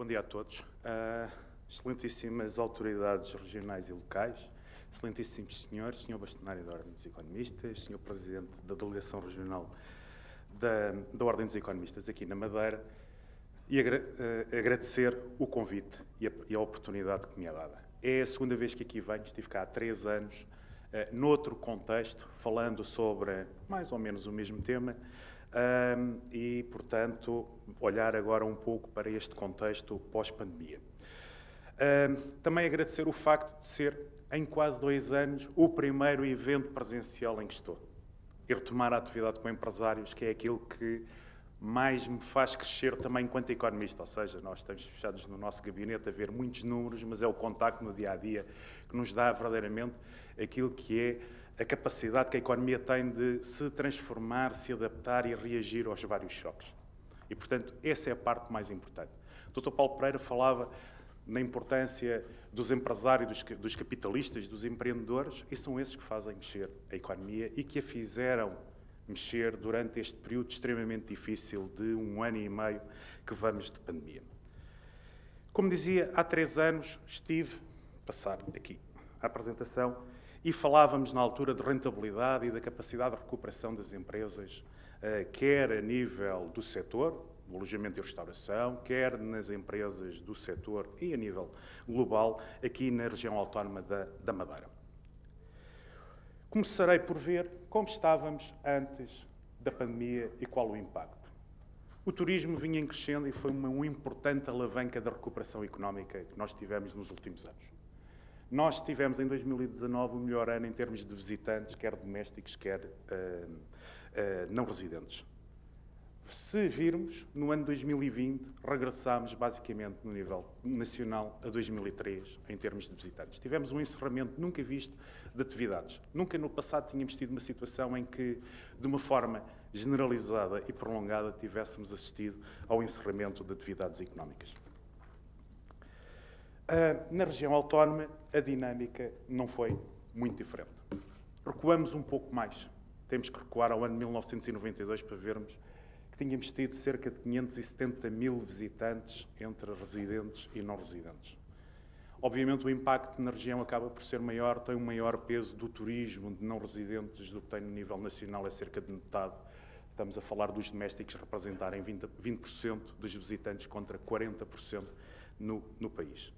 dia a todos. Excelentíssimas autoridades regionais e locais, excelentíssimos senhores, senhor bastonário da Ordem dos Economistas, senhor presidente da Delegação Regional da Ordem dos Economistas aqui na Madeira, e agradecer o convite e a oportunidade que me é dada. É a segunda vez que aqui venho, estive cá há 3 anos, noutro contexto, falando sobre mais ou menos o mesmo tema, e, portanto, olhar agora um pouco para este contexto pós-pandemia. Também agradecer o facto de ser, em quase 2 anos, o primeiro evento presencial em que estou. E retomar a atividade com empresários, que é aquilo que mais me faz crescer também enquanto economista. Ou seja, nós estamos fechados no nosso gabinete a ver muitos números, mas é o contacto no dia-a-dia que nos dá verdadeiramente aquilo que é a capacidade que a economia tem de se transformar, se adaptar e reagir aos vários choques. E, portanto, essa é a parte mais importante. O Dr. Paulo Pereira falava na importância dos empresários, dos capitalistas, dos empreendedores, e são esses que fazem mexer a economia e que a fizeram mexer durante este período extremamente difícil de 1 ano e meio que vamos de pandemia. Como dizia, há 3 anos estive a passar aqui a apresentação e falávamos na altura de rentabilidade e da capacidade de recuperação das empresas, quer a nível do setor, do alojamento e restauração, quer nas empresas do setor e a nível global, aqui na região autónoma da Madeira. Começarei por ver como estávamos antes da pandemia e qual o impacto. O turismo vinha em crescendo e foi uma importante alavanca da recuperação económica que nós tivemos nos últimos anos. Nós tivemos em 2019 o melhor ano em termos de visitantes, quer domésticos, quer não residentes. Se virmos, no ano 2020, regressámos basicamente no nível nacional a 2003, em termos de visitantes. Tivemos um encerramento nunca visto de atividades. Nunca no passado tínhamos tido uma situação em que, de uma forma generalizada e prolongada, tivéssemos assistido ao encerramento de atividades económicas. Na região autónoma, a dinâmica não foi muito diferente. Recuamos um pouco mais. Temos que recuar ao ano 1992 para vermos que tínhamos tido cerca de 570 mil visitantes entre residentes e não residentes. Obviamente o impacto na região acaba por ser maior, tem um maior peso do turismo de não residentes do que tem no nível nacional, é cerca de metade. Estamos a falar dos domésticos representarem 20% dos visitantes contra 40% no país.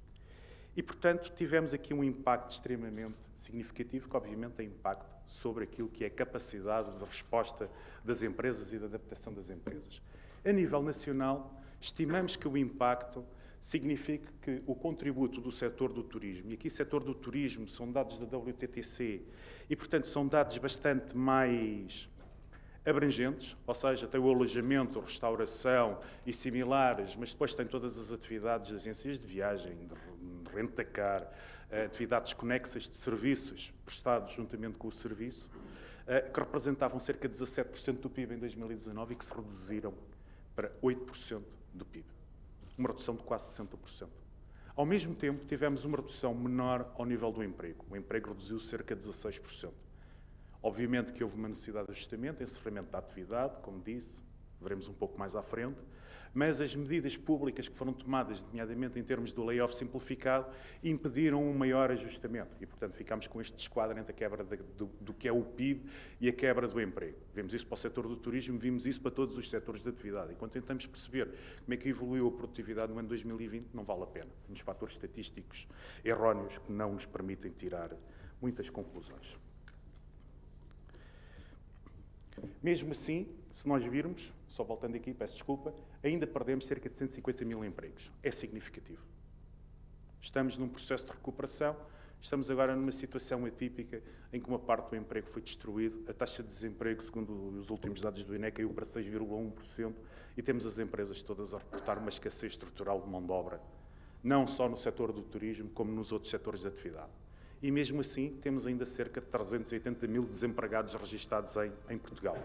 E, portanto, tivemos aqui um impacto extremamente significativo, que obviamente tem impacto sobre aquilo que é a capacidade de resposta das empresas e de adaptação das empresas. A nível nacional, estimamos que o impacto significa que o contributo do setor do turismo, e aqui o setor do turismo são dados da WTTC, e, portanto, são dados bastante mais abrangentes, ou seja, tem o alojamento, restauração e similares, mas depois tem todas as atividades das agências de viagem, de rentacar, atividades conexas de serviços prestados juntamente com o serviço, que representavam cerca de 17% do PIB em 2019 e que se reduziram para 8% do PIB. Uma redução de quase 60%. Ao mesmo tempo, tivemos uma redução menor ao nível do emprego. O emprego reduziu cerca de 16%. Obviamente que houve uma necessidade de ajustamento, encerramento da atividade, como disse, veremos um pouco mais à frente, mas as medidas públicas que foram tomadas, nomeadamente em termos do layoff simplificado, impediram um maior ajustamento e, portanto, ficámos com este desquadro entre a quebra do que é o PIB e a quebra do emprego. Vimos isso para o setor do turismo, vimos isso para todos os setores de atividade. Enquanto tentamos perceber como é que evoluiu a produtividade no ano 2020, não vale a pena. Temos fatores estatísticos erróneos que não nos permitem tirar muitas conclusões. Mesmo assim, se nós virmos, só voltando aqui, peço desculpa, ainda perdemos cerca de 150 mil empregos. É significativo. Estamos num processo de recuperação, estamos agora numa situação atípica em que uma parte do emprego foi destruído, a taxa de desemprego, segundo os últimos dados do INE, caiu para 6,1% e temos as empresas todas a reportar uma escassez estrutural de mão de obra, não só no setor do turismo, como nos outros setores de atividade. E mesmo assim, temos ainda cerca de 380 mil desempregados registados em Portugal.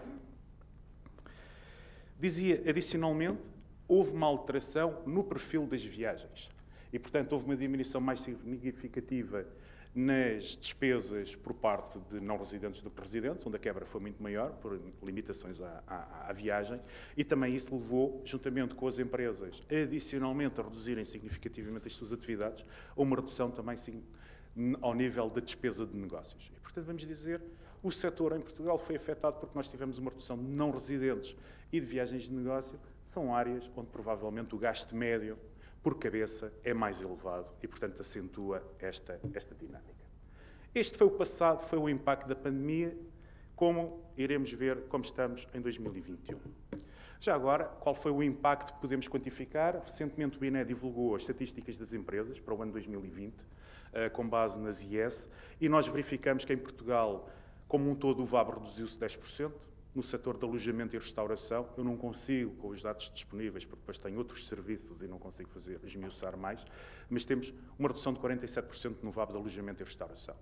Dizia, adicionalmente, houve uma alteração no perfil das viagens. E, portanto, houve uma diminuição mais significativa nas despesas por parte de não residentes do que residentes, onde a quebra foi muito maior, por limitações à viagem, e também isso levou, juntamente com as empresas, adicionalmente a reduzirem significativamente as suas atividades, a uma redução também ao nível da despesa de negócios. E, portanto, vamos dizer, o setor em Portugal foi afetado porque nós tivemos uma redução de não residentes e de viagens de negócio, são áreas onde provavelmente o gasto médio por cabeça é mais elevado e, portanto, acentua esta dinâmica. Este foi o passado, foi o impacto da pandemia, como iremos ver como estamos em 2021. Já agora, qual foi o impacto que podemos quantificar? Recentemente o INE divulgou as estatísticas das empresas para o ano 2020, com base nas IES, e nós verificamos que em Portugal, como um todo, o VAB reduziu-se 10%. No setor de alojamento e restauração, eu não consigo, com os dados disponíveis, porque depois tenho outros serviços e não consigo esmiuçar mais, mas temos uma redução de 47% no VAB de alojamento e restauração.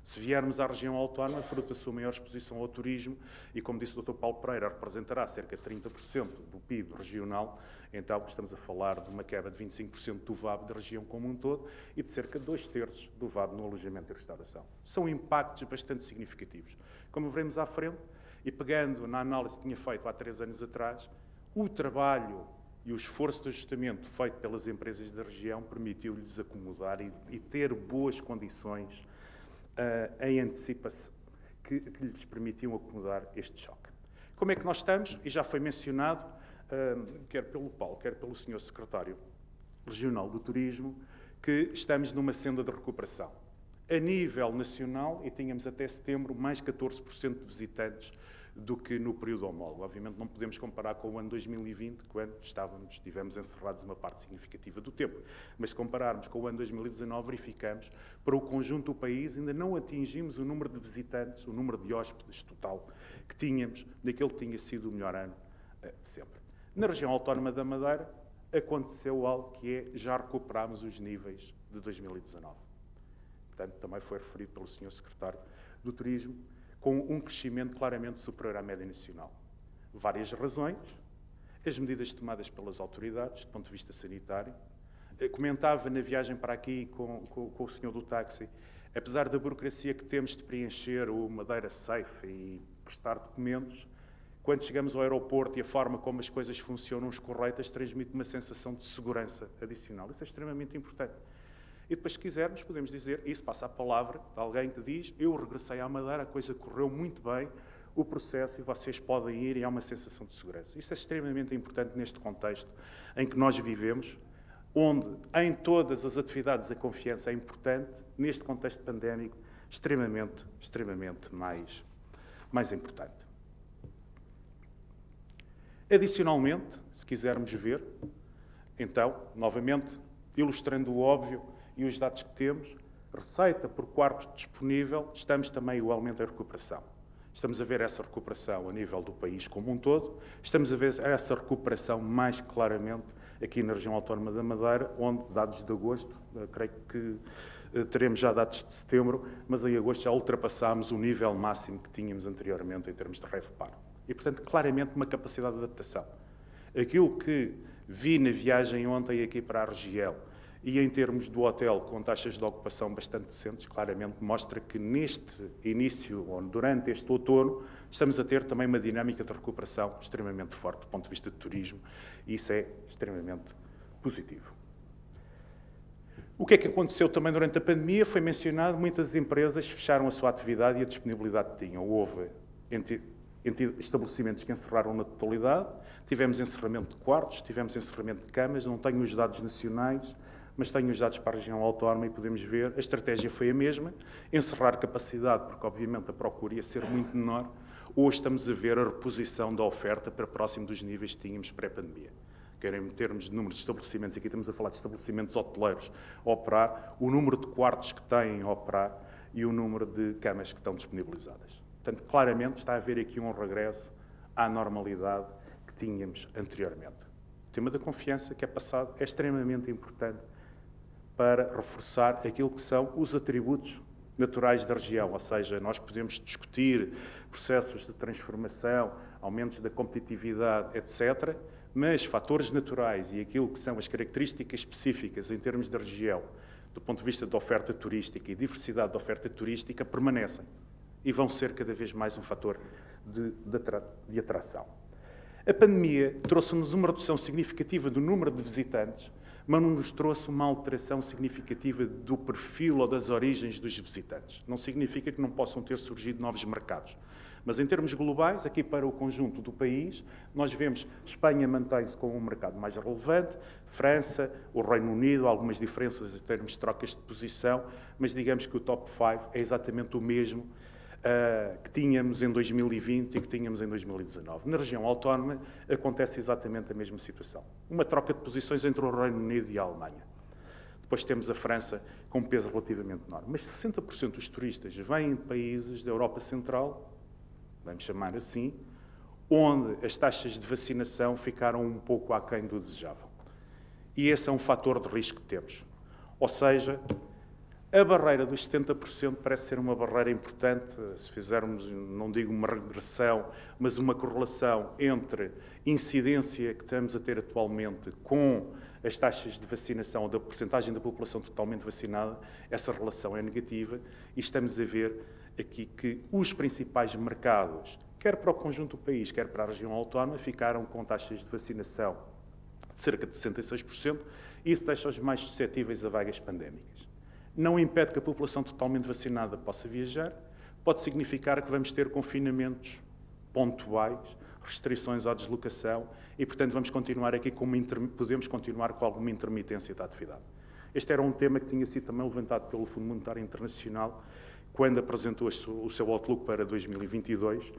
Se viermos à região autónoma, fruto da sua maior exposição ao turismo, e como disse o Dr. Paulo Pereira, representará cerca de 30% do PIB regional, então estamos a falar de uma quebra de 25% do VAB da região como um todo e de cerca de 2/3 do VAB no alojamento e restauração. São impactos bastante significativos. Como veremos à frente, e pegando na análise que tinha feito há 3 anos atrás, o trabalho e o esforço de ajustamento feito pelas empresas da região permitiu-lhes acomodar e ter boas condições em antecipação que lhes permitiam acomodar este choque. Como é que nós estamos? E já foi mencionado, quer pelo Paulo, quer pelo Sr. Secretário Regional do Turismo, que estamos numa senda de recuperação. A nível nacional, e tínhamos até setembro mais 14% de visitantes do que no período homólogo. Obviamente não podemos comparar com o ano 2020, quando estivemos encerrados uma parte significativa do tempo. Mas se compararmos com o ano 2019, verificamos, para o conjunto do país, ainda não atingimos o número de visitantes, o número de hóspedes total que tínhamos naquele que tinha sido o melhor ano de sempre. Na região autónoma da Madeira, aconteceu algo que é, já recuperámos os níveis de 2019. Portanto, também foi referido pelo Sr. Secretário do Turismo, com um crescimento claramente superior à média nacional. Várias razões, as medidas tomadas pelas autoridades, do ponto de vista sanitário. Comentava na viagem para aqui com o senhor do táxi, apesar da burocracia que temos de preencher o Madeira Safe e prestar documentos, quando chegamos ao aeroporto e a forma como as coisas funcionam, os correitas, transmite uma sensação de segurança adicional. Isso é extremamente importante. E depois, se quisermos, podemos dizer, isso passa a palavra de alguém que diz, eu regressei à Madeira, a coisa correu muito bem, o processo, e vocês podem ir, e há uma sensação de segurança. Isso é extremamente importante neste contexto em que nós vivemos, onde em todas as atividades a confiança é importante, neste contexto pandémico, extremamente mais importante. Adicionalmente, se quisermos ver, então, novamente, ilustrando o óbvio, e os dados que temos, receita por quarto disponível, estamos também igualmente em recuperação. Estamos a ver essa recuperação a nível do país como um todo, estamos a ver essa recuperação mais claramente aqui na região autónoma da Madeira, onde dados de agosto, creio que teremos já dados de setembro, mas em agosto já ultrapassámos o nível máximo que tínhamos anteriormente em termos de RevPAR. E, portanto, claramente uma capacidade de adaptação. Aquilo que vi na viagem ontem aqui para a região, e em termos do hotel, com taxas de ocupação bastante decentes, claramente mostra que neste início, ou durante este outono, estamos a ter também uma dinâmica de recuperação extremamente forte do ponto de vista de turismo, e isso é extremamente positivo. O que é que aconteceu também durante a pandemia? Foi mencionado, muitas empresas fecharam a sua atividade e a disponibilidade que tinham. Houve estabelecimentos que encerraram na totalidade, tivemos encerramento de quartos, tivemos encerramento de camas, não tenho os dados nacionais, mas tenho os dados para a região autónoma e podemos ver, a estratégia foi a mesma, encerrar capacidade, porque obviamente a procura ia ser muito menor. Hoje estamos a ver a reposição da oferta para próximo dos níveis que tínhamos pré-pandemia. Quer em termos de número de estabelecimentos, aqui estamos a falar de estabelecimentos hoteleiros a operar, o número de quartos que têm a operar e o número de camas que estão disponibilizadas. Portanto, claramente está a haver aqui um regresso à normalidade que tínhamos anteriormente. O tema da confiança que é passado é extremamente importante para reforçar aquilo que são os atributos naturais da região, ou seja, nós podemos discutir processos de transformação, aumentos da competitividade, etc., mas fatores naturais e aquilo que são as características específicas em termos da região, do ponto de vista da oferta turística e diversidade da oferta turística, permanecem e vão ser cada vez mais um fator de atração. A pandemia trouxe-nos uma redução significativa do número de visitantes, mas não nos trouxe uma alteração significativa do perfil ou das origens dos visitantes. Não significa que não possam ter surgido novos mercados. Mas em termos globais, aqui para o conjunto do país, nós vemos Espanha mantém-se como um mercado mais relevante, França, o Reino Unido, algumas diferenças em termos de trocas de posição, mas digamos que o top 5 é exatamente o mesmo que tínhamos em 2020 e que tínhamos em 2019. Na região autónoma acontece exatamente a mesma situação. Uma troca de posições entre o Reino Unido e a Alemanha. Depois temos a França com um peso relativamente enorme. Mas 60% dos turistas vêm de países da Europa Central, vamos chamar assim, onde as taxas de vacinação ficaram um pouco aquém do desejável. E esse é um fator de risco que temos. Ou seja, a barreira dos 70% parece ser uma barreira importante, se fizermos, não digo uma regressão, mas uma correlação entre incidência que estamos a ter atualmente com as taxas de vacinação ou da percentagem da população totalmente vacinada, essa relação é negativa e estamos a ver aqui que os principais mercados, quer para o conjunto do país, quer para a região autónoma, ficaram com taxas de vacinação de cerca de 66% e isso deixa os mais suscetíveis a vagas pandémicas. Não impede que a população totalmente vacinada possa viajar, pode significar que vamos ter confinamentos pontuais, restrições à deslocação e, portanto, vamos continuar aqui podemos continuar com alguma intermitência da atividade. Este era um tema que tinha sido também levantado pelo Fundo Monetário Internacional quando apresentou o seu outlook para 2022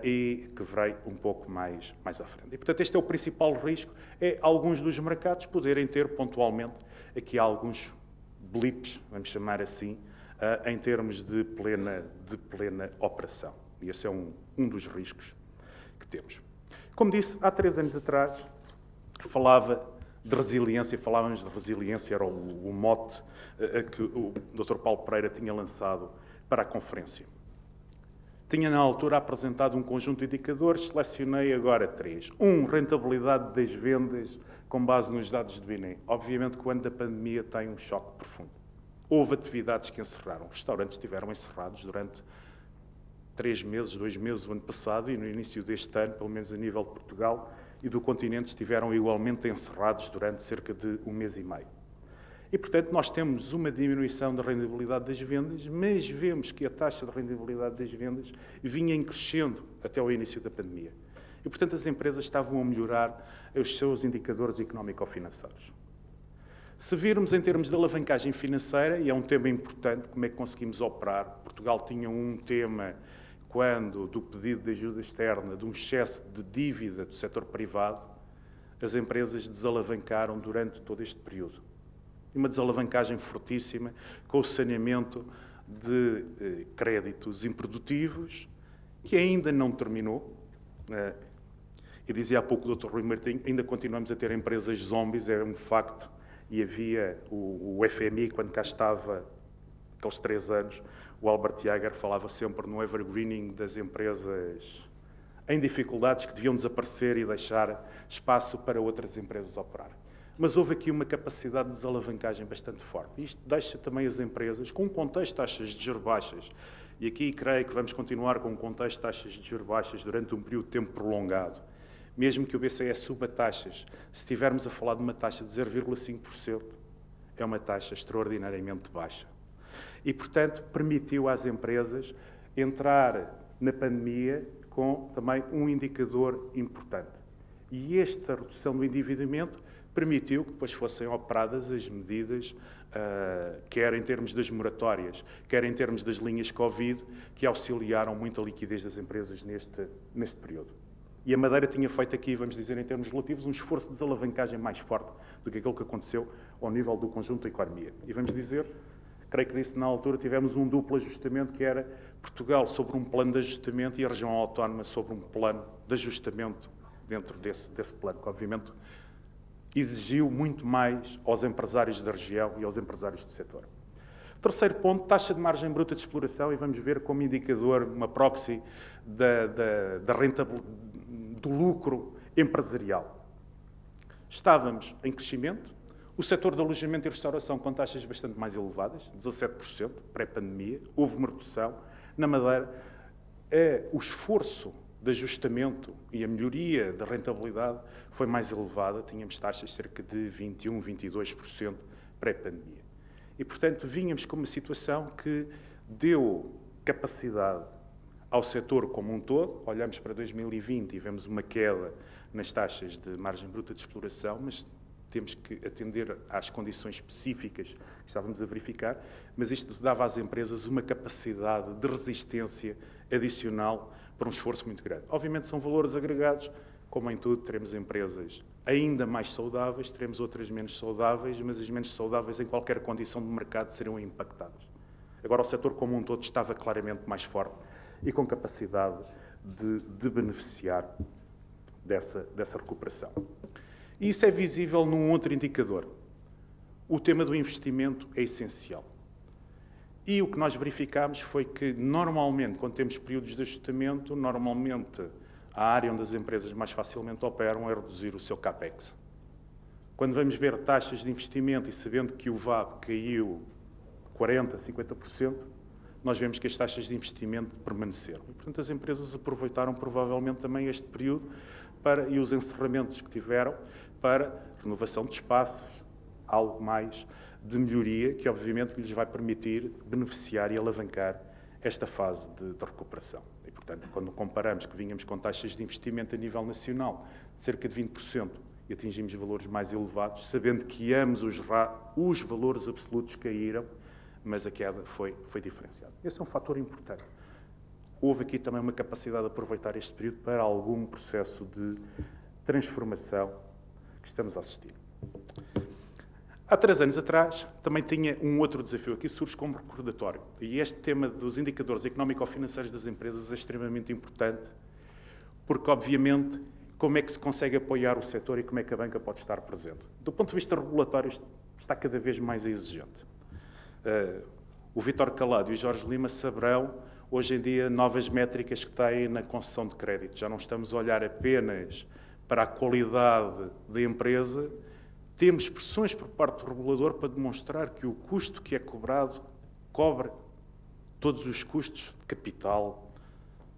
e que veio um pouco mais à frente. E, portanto, este é o principal risco, é alguns dos mercados poderem ter pontualmente aqui alguns blips, vamos chamar assim, em termos de plena operação. E esse é um dos riscos que temos. Como disse, há 3 anos atrás, falava de resiliência, falávamos de resiliência, era o mote que o Dr. Paulo Pereira tinha lançado para a conferência. Tinha, na altura, apresentado um conjunto de indicadores, selecionei agora 3. Rentabilidade das vendas com base nos dados do INE. Obviamente, quando a pandemia tem um choque profundo. Houve atividades que encerraram. Restaurantes estiveram encerrados durante 3 meses, 2 meses o ano passado e no início deste ano, pelo menos a nível de Portugal e do continente, estiveram igualmente encerrados durante cerca de 1 mês e meio. E, portanto, nós temos uma diminuição da rendibilidade das vendas, mas vemos que a taxa de rendibilidade das vendas vinha em crescendo até ao início da pandemia. E, portanto, as empresas estavam a melhorar os seus indicadores económico-financeiros. Se virmos em termos de alavancagem financeira, e é um tema importante, como é que conseguimos operar, Portugal tinha um tema, quando do pedido de ajuda externa, de um excesso de dívida do setor privado, as empresas desalavancaram durante todo este período. Uma desalavancagem fortíssima, com o saneamento de créditos improdutivos, que ainda não terminou. E dizia há pouco o Dr. Rui Martinho, ainda continuamos a ter empresas zombies, é um facto, e havia o FMI, quando cá estava, aqueles 3 anos, o Albert Jäger falava sempre no evergreening das empresas em dificuldades que deviam desaparecer e deixar espaço para outras empresas operar. Mas houve aqui uma capacidade de desalavancagem bastante forte. Isto deixa também as empresas com um contexto de taxas de juros baixas. E aqui creio que vamos continuar com um contexto de taxas de juros baixas durante um período de tempo prolongado. Mesmo que o BCE suba taxas, se estivermos a falar de uma taxa de 0,5%, é uma taxa extraordinariamente baixa. E, portanto, permitiu às empresas entrar na pandemia com também um indicador importante. E esta redução do endividamento permitiu que depois fossem operadas as medidas, quer em termos das moratórias, quer em termos das linhas Covid, que auxiliaram muito a liquidez das empresas neste período. E a Madeira tinha feito aqui, vamos dizer, em termos relativos, um esforço de desalavancagem mais forte do que aquilo que aconteceu ao nível do conjunto da economia. E vamos dizer, creio que disse na altura, tivemos um duplo ajustamento, que era Portugal sobre um plano de ajustamento e a região autónoma sobre um plano de ajustamento dentro desse plano, que obviamente exigiu muito mais aos empresários da região e aos empresários do setor. Terceiro ponto, taxa de margem bruta de exploração, e vamos ver como indicador, uma proxy da rentabilidade, do lucro empresarial. Estávamos em crescimento, O setor de alojamento e restauração com taxas bastante mais elevadas, 17%, pré-pandemia, houve uma redução. Na Madeira, o esforço de ajustamento e a melhoria da rentabilidade foi mais elevada, tínhamos taxas de cerca de 21%, 22% pré-pandemia. E, portanto, vínhamos com uma situação que deu capacidade ao setor como um todo. Olhamos para 2020 e vemos uma queda nas taxas de margem bruta de exploração, mas temos que atender às condições específicas que estávamos a verificar, mas isto dava às empresas uma capacidade de resistência adicional para um esforço muito grande. Obviamente são valores agregados, como em tudo, teremos empresas ainda mais saudáveis, teremos outras menos saudáveis, mas as menos saudáveis em qualquer condição de mercado serão impactadas. Agora o setor como um todo estava claramente mais forte e com capacidade de beneficiar dessa recuperação. E isso é visível num outro indicador. O tema do investimento é essencial. E o que nós verificámos foi que, normalmente, quando temos períodos de ajustamento, normalmente a área onde as empresas mais facilmente operam é reduzir o seu CAPEX. Quando vamos ver taxas de investimento e sabendo que o VAP caiu 40%, 50%, nós vemos que as taxas de investimento permaneceram. E, portanto, as empresas aproveitaram provavelmente também este período e os encerramentos que tiveram para renovação de espaços, algo mais de melhoria que, obviamente, lhes vai permitir beneficiar e alavancar esta fase de recuperação. E, portanto, quando comparamos que vínhamos com taxas de investimento a nível nacional de cerca de 20% e atingimos valores mais elevados, sabendo que ambos os valores absolutos caíram, mas a queda foi diferenciada. Esse é um fator importante. Houve aqui também uma capacidade de aproveitar este período para algum processo de transformação que estamos a assistir. Há 3 anos atrás, também tinha um outro desafio. Aqui surge como recordatório. E este tema dos indicadores económico-financeiros das empresas é extremamente importante, porque, obviamente, como é que se consegue apoiar o setor e como é que a banca pode estar presente. Do ponto de vista regulatório, está cada vez mais exigente. O Vítor Calado e o Jorge Lima saberão, hoje em dia, novas métricas que têm na concessão de crédito. Já não estamos a olhar apenas para a qualidade da empresa, temos pressões por parte do regulador para demonstrar que o custo que é cobrado cobre todos os custos de capital,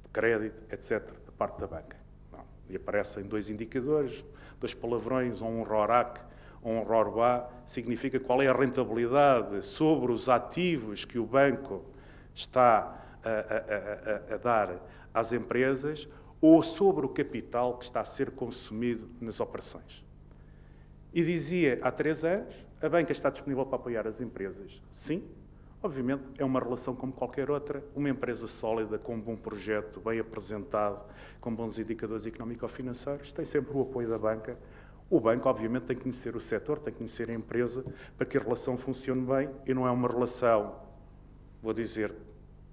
de crédito, etc., da parte da banca. Não. E aparecem 2 indicadores, 2 palavrões, ou um RORAC, ou um RORBA, significa qual é a rentabilidade sobre os ativos que o banco está a dar às empresas ou sobre o capital que está a ser consumido nas operações. E dizia há 3 anos, a banca está disponível para apoiar as empresas. Sim, obviamente é uma relação como qualquer outra. Uma empresa sólida, com um bom projeto, bem apresentado, com bons indicadores económico-financeiros, tem sempre o apoio da banca. O banco, obviamente, tem que conhecer o setor, tem que conhecer a empresa, para que a relação funcione bem e não é uma relação, vou dizer, de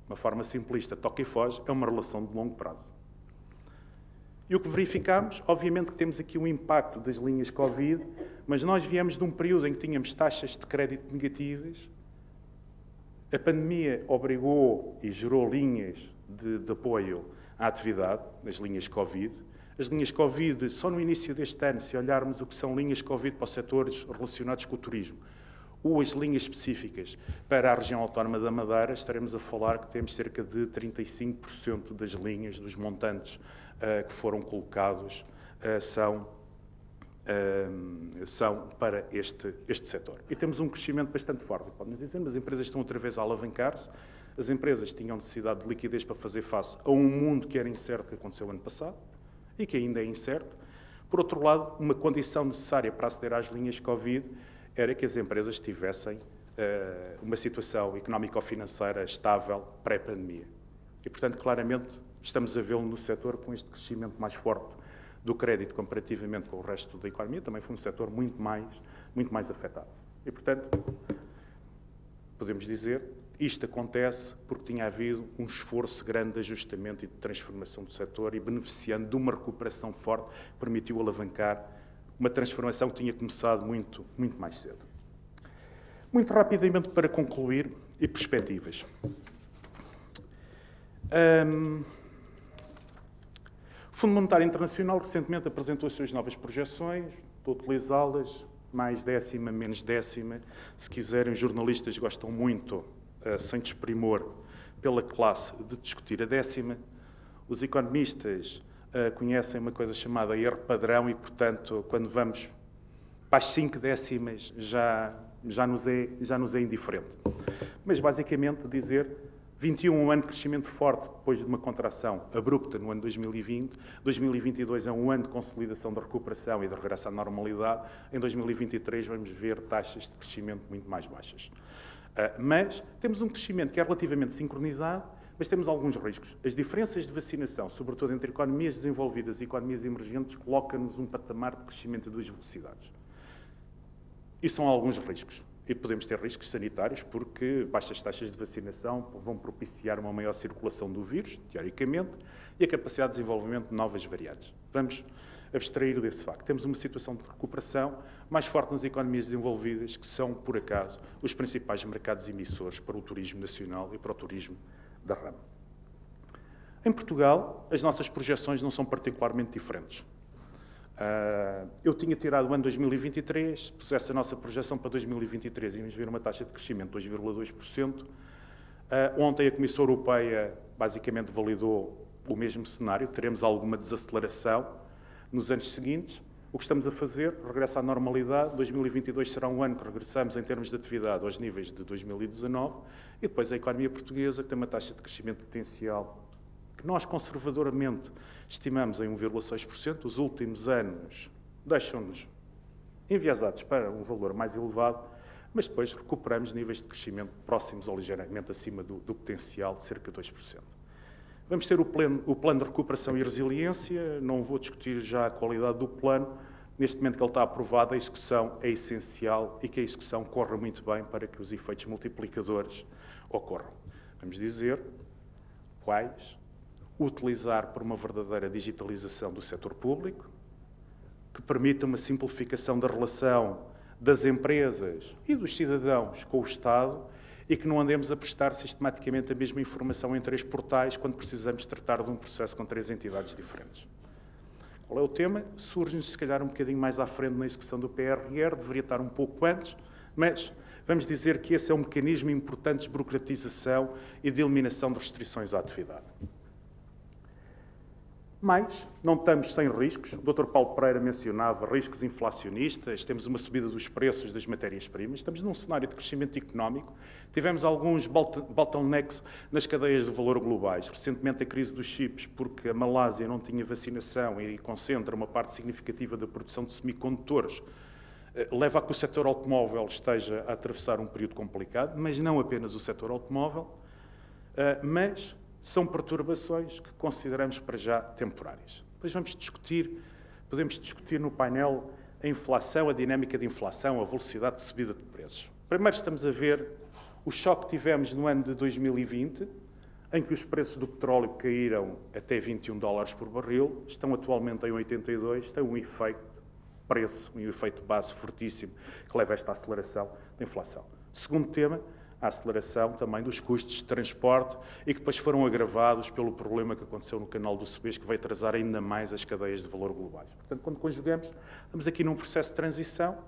uma forma simplista, toca e foge, é uma relação de longo prazo. E o que verificamos, obviamente que temos aqui um impacto das linhas Covid, mas nós viemos de um período em que tínhamos taxas de crédito negativas, a pandemia obrigou e gerou linhas de apoio à atividade, as linhas Covid. As linhas Covid, só no início deste ano, se olharmos o que são linhas Covid para os setores relacionados com o turismo, ou as linhas específicas para a região autónoma da Madeira, estaremos a falar que temos cerca de 35% das linhas, dos montantes que foram colocados, são para este setor. E temos um crescimento bastante forte. Podemos dizer, mas as empresas estão outra vez a alavancar-se, as empresas tinham necessidade de liquidez para fazer face a um mundo que era incerto, que aconteceu ano passado, e que ainda é incerto. Por outro lado, uma condição necessária para aceder às linhas Covid era que as empresas tivessem uma situação económico-financeira estável pré-pandemia. E, portanto, claramente, estamos a vê-lo no setor com este crescimento mais forte do crédito comparativamente com o resto da economia. Também foi um setor muito mais afetado. E, portanto, podemos dizer, isto acontece porque tinha havido um esforço grande de ajustamento e de transformação do setor e beneficiando de uma recuperação forte que permitiu alavancar uma transformação que tinha começado muito mais cedo. Muito rapidamente para concluir, e perspectivas. O Fundo Monetário Internacional recentemente apresentou as suas novas projeções, estou a utilizá-las mais décima, menos décima. Se quiserem, os jornalistas gostam muito, sem desprimor, pela classe, de discutir a décima. Os economistas conhecem uma coisa chamada erro padrão e, portanto, quando vamos para as 5 décimas já nos é indiferente. Mas, basicamente, dizer 21, um ano de crescimento forte depois de uma contração abrupta no ano 2020. 2022 é um ano de consolidação da recuperação e de regresso à normalidade. Em 2023 vamos ver taxas de crescimento muito mais baixas. Mas temos um crescimento que é relativamente sincronizado, mas temos alguns riscos. As diferenças de vacinação, sobretudo entre economias desenvolvidas e economias emergentes, colocam-nos um patamar de crescimento a 2 velocidades. E são alguns riscos. E podemos ter riscos sanitários porque baixas taxas de vacinação vão propiciar uma maior circulação do vírus, teoricamente, e a capacidade de desenvolvimento de novas variantes. Vamos abstrair desse facto. Temos uma situação de recuperação mais forte nas economias desenvolvidas, que são, por acaso, os principais mercados emissores para o turismo nacional e para o turismo da rama. Em Portugal, as nossas projeções não são particularmente diferentes. Eu tinha tirado o ano 2023, se pusesse a nossa projeção para 2023, íamos ver uma taxa de crescimento de 2,2%. Ontem a Comissão Europeia basicamente validou o mesmo cenário, teremos alguma desaceleração nos anos seguintes. O que estamos a fazer, regresso à normalidade, 2022 será um ano que regressamos em termos de atividade aos níveis de 2019, e depois a economia portuguesa, que tem uma taxa de crescimento potencial que nós conservadoramente estimamos em 1,6%, os últimos anos deixam-nos enviesados para um valor mais elevado, mas depois recuperamos níveis de crescimento próximos ou ligeiramente acima do potencial de cerca de 2%. Vamos ter o plano de recuperação e resiliência, não vou discutir já a qualidade do plano, neste momento que ele está aprovado, a execução é essencial e que a execução corra muito bem para que os efeitos multiplicadores ocorram. Vamos dizer quais: utilizar por uma verdadeira digitalização do setor público, que permita uma simplificação da relação das empresas e dos cidadãos com o Estado e que não andemos a prestar sistematicamente a mesma informação em 3 portais quando precisamos tratar de um processo com 3 entidades diferentes. Qual é o tema? Surge-nos, se calhar, um bocadinho mais à frente na execução do PRR, deveria estar um pouco antes, mas vamos dizer que esse é um mecanismo importante de burocratização e de eliminação de restrições à atividade. Mas não estamos sem riscos. O Dr. Paulo Pereira mencionava riscos inflacionistas, temos uma subida dos preços das matérias-primas, estamos num cenário de crescimento económico, tivemos alguns bottlenecks nas cadeias de valor globais. Recentemente a crise dos chips, porque a Malásia não tinha vacinação e concentra uma parte significativa da produção de semicondutores, leva a que o setor automóvel esteja a atravessar um período complicado, mas não apenas o setor automóvel, mas são perturbações que consideramos para já temporárias. Depois podemos discutir no painel a inflação, a dinâmica de inflação, a velocidade de subida de preços. Primeiro estamos a ver o choque que tivemos no ano de 2020, em que os preços do petróleo caíram até 21 dólares por barril, estão atualmente em 82, tem um efeito preço, um efeito base fortíssimo que leva a esta aceleração da inflação. Segundo tema, a aceleração também dos custos de transporte e que depois foram agravados pelo problema que aconteceu no canal do Suez, que vai atrasar ainda mais as cadeias de valor globais. Portanto, quando conjugamos, estamos aqui num processo de transição,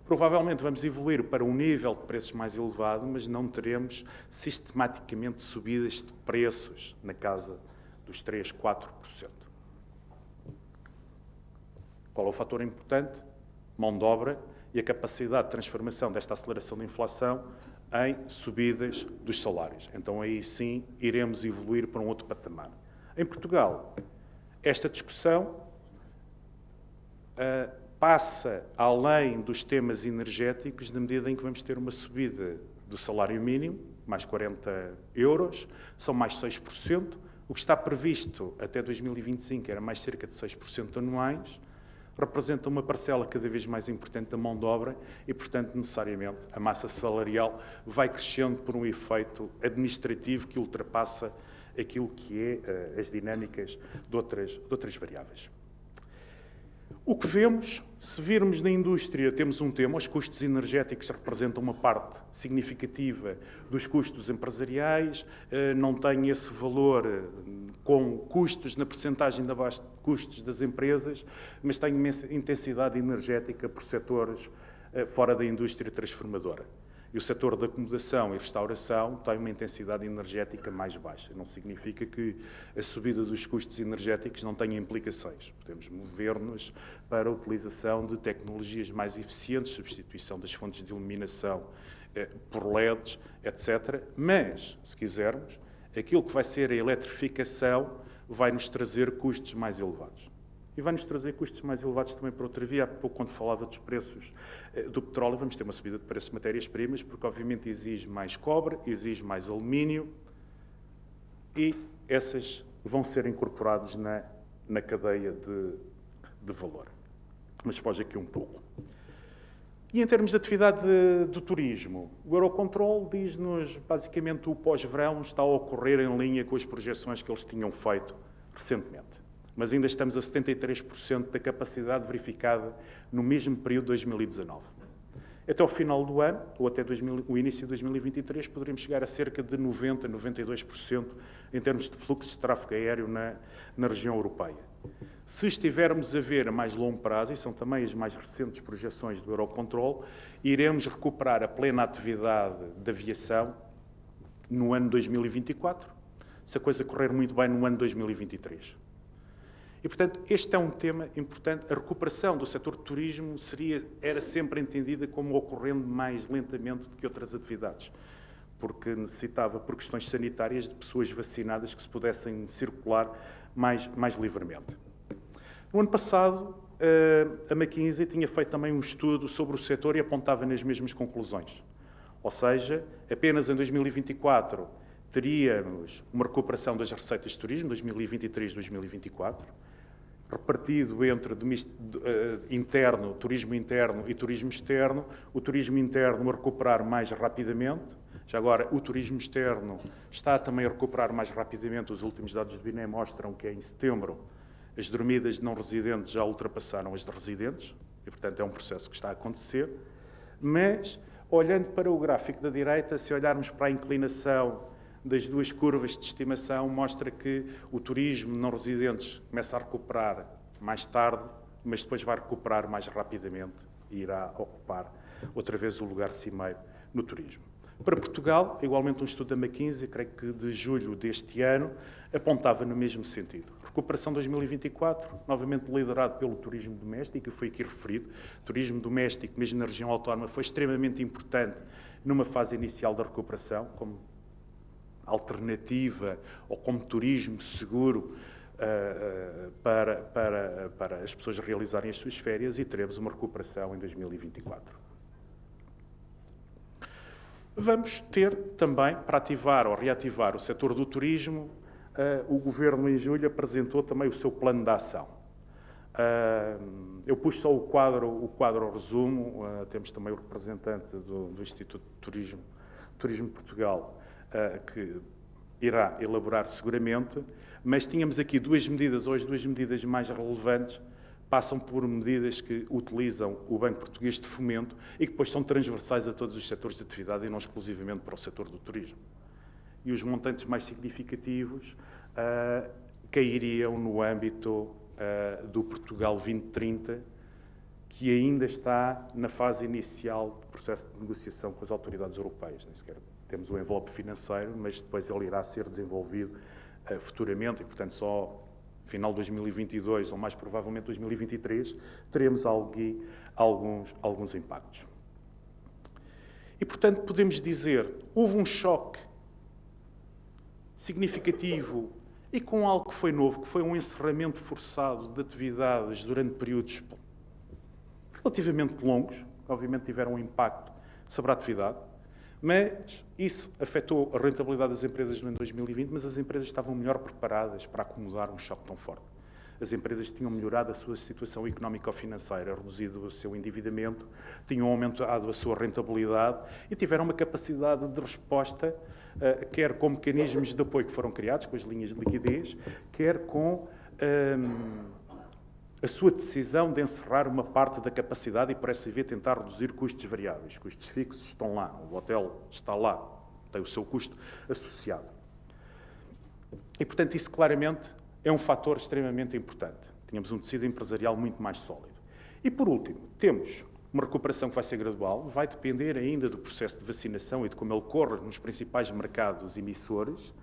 provavelmente vamos evoluir para um nível de preços mais elevado, mas não teremos sistematicamente subidas de preços na casa dos 3%, 4%. Qual é o fator importante? Mão de obra e a capacidade de transformação desta aceleração da inflação em subidas dos salários. Então, aí sim, iremos evoluir para um outro patamar. Em Portugal, esta discussão passa além dos temas energéticos, na medida em que vamos ter uma subida do salário mínimo, mais 40 euros, são mais 6%. O que está previsto até 2025 era mais cerca de 6% anuais, representa uma parcela cada vez mais importante da mão de obra e, portanto, necessariamente, a massa salarial vai crescendo por um efeito administrativo que ultrapassa aquilo que é as dinâmicas de outras variáveis. O que vemos, se virmos na indústria, temos um tema: os custos energéticos representam uma parte significativa dos custos empresariais, não tem esse valor com custos na percentagem da base de custos das empresas, mas tem imensa intensidade energética por setores fora da indústria transformadora. E o setor da acomodação e restauração tem uma intensidade energética mais baixa. Não significa que a subida dos custos energéticos não tenha implicações. Podemos mover-nos para a utilização de tecnologias mais eficientes, substituição das fontes de iluminação por LEDs, etc. Mas, se quisermos, aquilo que vai ser a eletrificação vai nos trazer custos mais elevados. E vai-nos trazer custos mais elevados também por outra via. Há pouco, quando falava dos preços do petróleo, vamos ter uma subida de preços de matérias-primas, porque obviamente exige mais cobre, exige mais alumínio, e essas vão ser incorporadas na cadeia de valor. Mas foge aqui um pouco. E em termos de atividade do turismo, o Eurocontrol diz-nos, basicamente, o pós-verão está a ocorrer em linha com as projeções que eles tinham feito recentemente. Mas ainda estamos a 73% da capacidade verificada no mesmo período de 2019. Até ao final do ano, ou até o início de 2023, poderíamos chegar a cerca de 90%, 92% em termos de fluxo de tráfego aéreo na região europeia. Se estivermos a ver a mais longo prazo, e são também as mais recentes projeções do Eurocontrol, iremos recuperar a plena atividade da aviação no ano 2024, se a coisa correr muito bem no ano 2023. E, portanto, este é um tema importante. A recuperação do setor de turismo era sempre entendida como ocorrendo mais lentamente do que outras atividades, porque necessitava, por questões sanitárias, de pessoas vacinadas que se pudessem circular mais livremente. No ano passado, a McKinsey tinha feito também um estudo sobre o setor e apontava nas mesmas conclusões. Ou seja, apenas em 2024 teríamos uma recuperação das receitas de turismo, 2023-2024, repartido entre turismo interno e turismo externo, o turismo interno a recuperar mais rapidamente. Já agora, o turismo externo está também a recuperar mais rapidamente. Os últimos dados do INE mostram que em setembro as dormidas de não residentes já ultrapassaram as de residentes, e, portanto, é um processo que está a acontecer. Mas, olhando para o gráfico da direita, se olharmos para a inclinação das duas curvas de estimação, mostra que o turismo não residentes começa a recuperar mais tarde, mas depois vai recuperar mais rapidamente e irá ocupar outra vez o lugar cimeiro no turismo. Para Portugal, igualmente um estudo da McKinsey, creio que de julho deste ano, apontava no mesmo sentido. Recuperação 2024, novamente liderado pelo turismo doméstico, que foi aqui referido. Turismo doméstico, mesmo na região autónoma, foi extremamente importante numa fase inicial da recuperação, como alternativa ou como turismo seguro para as pessoas realizarem as suas férias, e teremos uma recuperação em 2024. Vamos ter também, para ativar ou reativar o setor do turismo, o Governo em julho apresentou também o seu plano de ação. Eu pus só o quadro resumo, temos também o representante do Instituto de Turismo Portugal, que irá elaborar seguramente, mas tínhamos aqui duas medidas, ou as duas medidas mais relevantes, passam por medidas que utilizam o Banco Português de Fomento e que depois são transversais a todos os setores de atividade e não exclusivamente para o setor do turismo. E os montantes mais significativos cairiam no âmbito do Portugal 2030, que ainda está na fase inicial do processo de negociação com as autoridades europeias. Nem sequer temos o envelope financeiro, mas depois ele irá ser desenvolvido futuramente e, portanto, só final de 2022 ou mais provavelmente 2023 teremos alguns impactos. E, portanto, podemos dizer, houve um choque significativo e com algo que foi novo, que foi um encerramento forçado de atividades durante períodos relativamente longos, que obviamente tiveram um impacto sobre a atividade, mas isso afetou a rentabilidade das empresas em 2020, mas as empresas estavam melhor preparadas para acomodar um choque tão forte. As empresas tinham melhorado a sua situação económico-financeira, reduzido o seu endividamento, tinham aumentado a sua rentabilidade e tiveram uma capacidade de resposta, quer com mecanismos de apoio que foram criados, com as linhas de liquidez, quer com a sua decisão de encerrar uma parte da capacidade e, por essa via, tentar reduzir custos variáveis. Custos fixos estão lá, o hotel está lá, tem o seu custo associado. E, portanto, isso claramente é um fator extremamente importante. Tínhamos um tecido empresarial muito mais sólido. E, por último, temos uma recuperação que vai ser gradual, vai depender ainda do processo de vacinação e de como ele corre nos principais mercados emissores,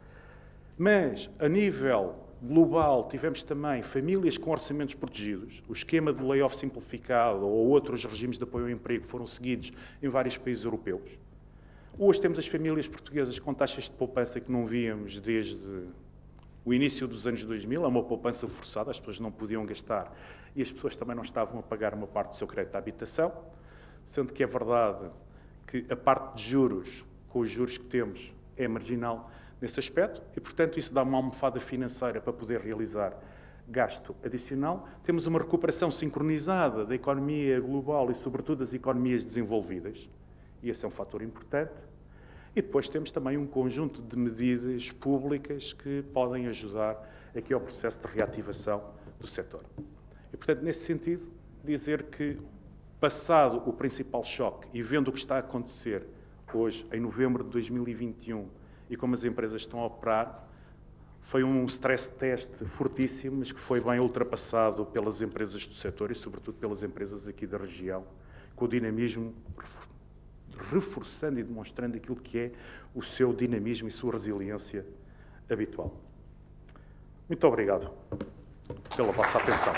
mas, a nível global, tivemos também famílias com orçamentos protegidos. O esquema do layoff simplificado ou outros regimes de apoio ao emprego foram seguidos em vários países europeus. Hoje temos as famílias portuguesas com taxas de poupança que não víamos desde o início dos anos 2000, é uma poupança forçada, as pessoas não podiam gastar e as pessoas também não estavam a pagar uma parte do seu crédito à habitação, sendo que é verdade que a parte de juros, com os juros que temos, é marginal nesse aspecto e, portanto, isso dá uma almofada financeira para poder realizar gasto adicional. Temos uma recuperação sincronizada da economia global e, sobretudo, das economias desenvolvidas, e esse é um fator importante. E depois temos também um conjunto de medidas públicas que podem ajudar aqui ao processo de reativação do setor. E, portanto, nesse sentido, dizer que, passado o principal choque e vendo o que está a acontecer hoje, em novembro de 2021, e como as empresas estão a operar, foi um stress test fortíssimo, mas que foi bem ultrapassado pelas empresas do setor e, sobretudo, pelas empresas aqui da região, com o dinamismo reforçando e demonstrando aquilo que é o seu dinamismo e sua resiliência habitual. Muito obrigado pela vossa atenção.